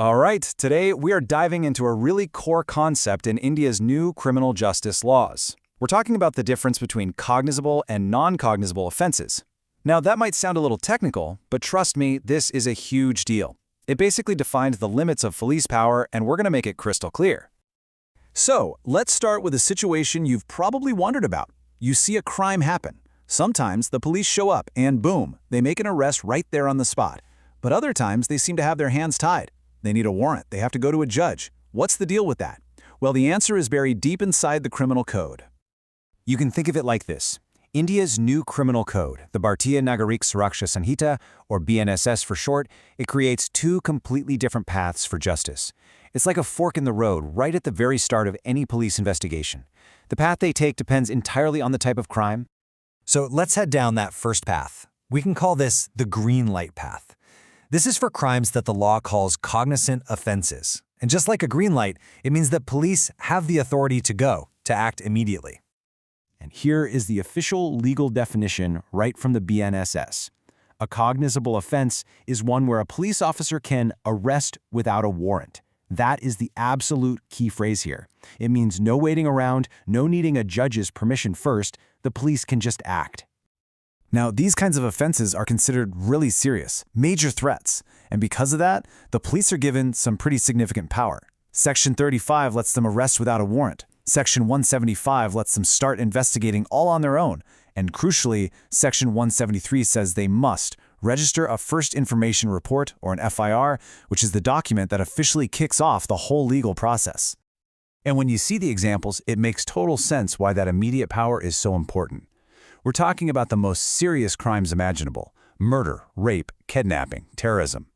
All right, today we are diving into a really core concept in India's new criminal justice laws. We're talking about the difference between cognizable and non-cognizable offenses. Now, that might sound a little technical, but trust me, this is a huge deal. It basically defines the limits of police power, and we're going to make it crystal clear. So, let's start with a situation you've probably wondered about. You see a crime happen. Sometimes the police show up and boom, they make an arrest right there on the spot. But other times they seem to have their hands tied. They need a warrant. They have to go to a judge. What's the deal with that? Well, the answer is buried deep inside the criminal code. You can think of it like this. India's new criminal code, the Bharatiya Nagarik Suraksha Sanhita, or BNSS for short, it creates two completely different paths for justice. It's like a fork in the road right at the very start of any police investigation. The path they take depends entirely on the type of crime. So let's head down that first path. We can call this the green light path. This is for crimes that the law calls cognizant offenses. And just like a green light, it means that police have the authority to act immediately. And here is the official legal definition right from the BNSS. A cognizable offense is one where a police officer can arrest without a warrant. That is the absolute key phrase here. It means no waiting around, no needing a judge's permission first. The police can just act. Now, these kinds of offenses are considered really serious, major threats, and because of that, the police are given some pretty significant power. Section 35 lets them arrest without a warrant. Section 175 lets them start investigating all on their own, and crucially, Section 173 says they must register a First Information Report, or an FIR, which is the document that officially kicks off the whole legal process. And when you see the examples, it makes total sense why that immediate power is so important. We're talking about the most serious crimes imaginable: murder, rape, kidnapping, terrorism.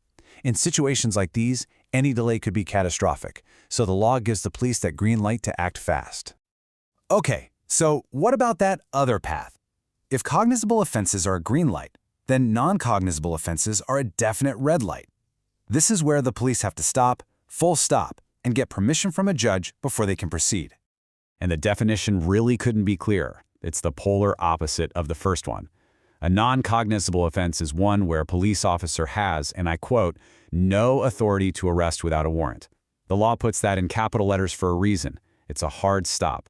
In situations like these, any delay could be catastrophic, so the law gives the police that green light to act fast. Okay, so what about that other path? If cognizable offenses are a green light, then non-cognizable offenses are a definite red light. This is where the police have to stop, full stop, and get permission from a judge before they can proceed. And the definition really couldn't be clearer. It's the polar opposite of the first one. A non-cognizable offense is one where a police officer has, and I quote, no authority to arrest without a warrant. The law puts that in capital letters for a reason. It's a hard stop.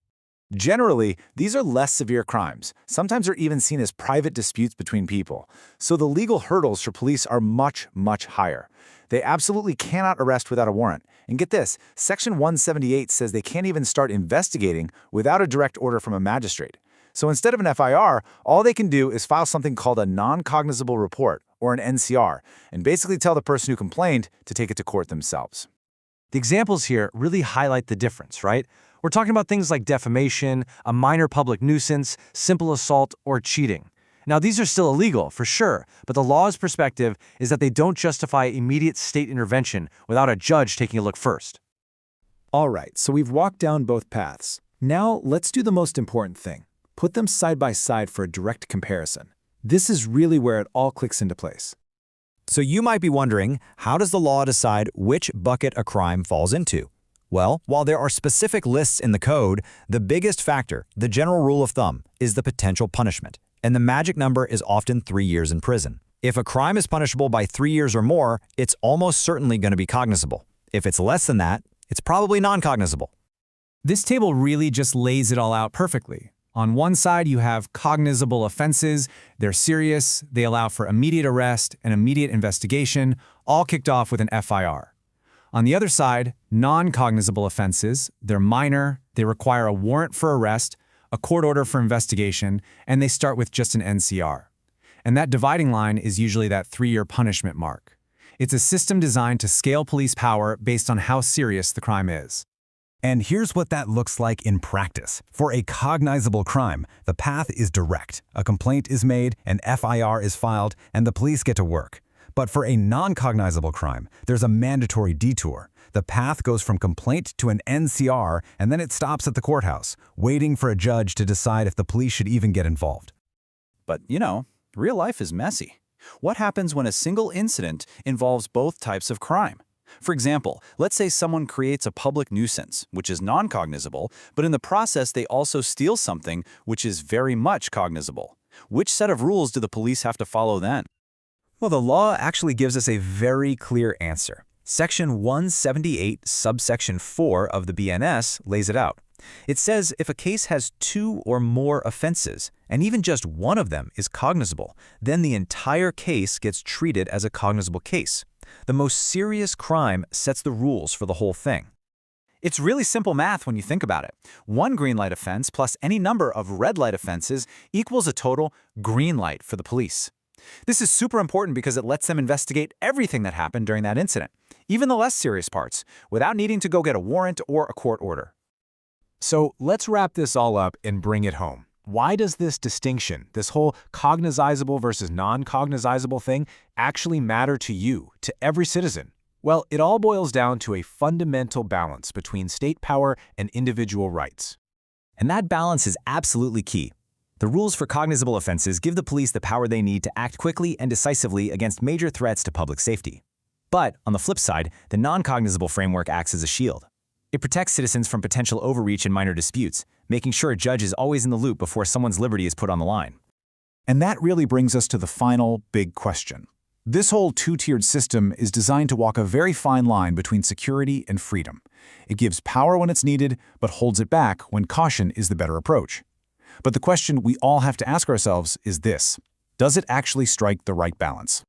Generally, these are less severe crimes. Sometimes they're even seen as private disputes between people. So the legal hurdles for police are much, much higher. They absolutely cannot arrest without a warrant. And get this, Section 178 says they can't even start investigating without a direct order from a magistrate. So instead of an FIR, all they can do is file something called a non-cognizable report, or an NCR, and basically tell the person who complained to take it to court themselves. The examples here really highlight the difference, right? We're talking about things like defamation, a minor public nuisance, simple assault, or cheating. Now, these are still illegal, for sure, but the law's perspective is that they don't justify immediate state intervention without a judge taking a look first. All right, so we've walked down both paths. Now, let's do the most important thing. Put them side by side for a direct comparison. This is really where it all clicks into place. So you might be wondering, how does the law decide which bucket a crime falls into? Well, while there are specific lists in the code, the biggest factor, the general rule of thumb, is the potential punishment. And the magic number is often 3 years in prison. If a crime is punishable by 3 years or more, it's almost certainly going to be cognizable. If it's less than that, it's probably non-cognizable. This table really just lays it all out perfectly. On one side, you have cognizable offenses. They're serious, they allow for immediate arrest and immediate investigation, all kicked off with an FIR. On the other side, non-cognizable offenses, they're minor, they require a warrant for arrest, a court order for investigation, and they start with just an NCR. And that dividing line is usually that 3-year punishment mark. It's a system designed to scale police power based on how serious the crime is. And here's what that looks like in practice. For a cognizable crime, the path is direct. A complaint is made, an FIR is filed, and the police get to work. But for a non-cognizable crime, there's a mandatory detour. The path goes from complaint to an NCR, and then it stops at the courthouse, waiting for a judge to decide if the police should even get involved. But, real life is messy. What happens when a single incident involves both types of crime? For example, let's say someone creates a public nuisance, which is non-cognizable, but in the process they also steal something which is very much cognizable. Which set of rules do the police have to follow then? Well, the law actually gives us a very clear answer. Section 178, subsection 4 of the BNS lays it out. It says if a case has 2 or more offenses, and even just one of them is cognizable, then the entire case gets treated as a cognizable case. The most serious crime sets the rules for the whole thing. It's really simple math when you think about it. One green light offense plus any number of red light offenses equals a total green light for the police. This is super important because it lets them investigate everything that happened during that incident, even the less serious parts, without needing to go get a warrant or a court order. So let's wrap this all up and bring it home. Why does this distinction, this whole cognizable versus non-cognizable thing, actually matter to you, to every citizen? Well, it all boils down to a fundamental balance between state power and individual rights. And that balance is absolutely key. The rules for cognizable offenses give the police the power they need to act quickly and decisively against major threats to public safety. But, on the flip side, the non-cognizable framework acts as a shield. It protects citizens from potential overreach in minor disputes, making sure a judge is always in the loop before someone's liberty is put on the line. And that really brings us to the final big question. This whole two-tiered system is designed to walk a very fine line between security and freedom. It gives power when it's needed, but holds it back when caution is the better approach. But the question we all have to ask ourselves is this: does it actually strike the right balance?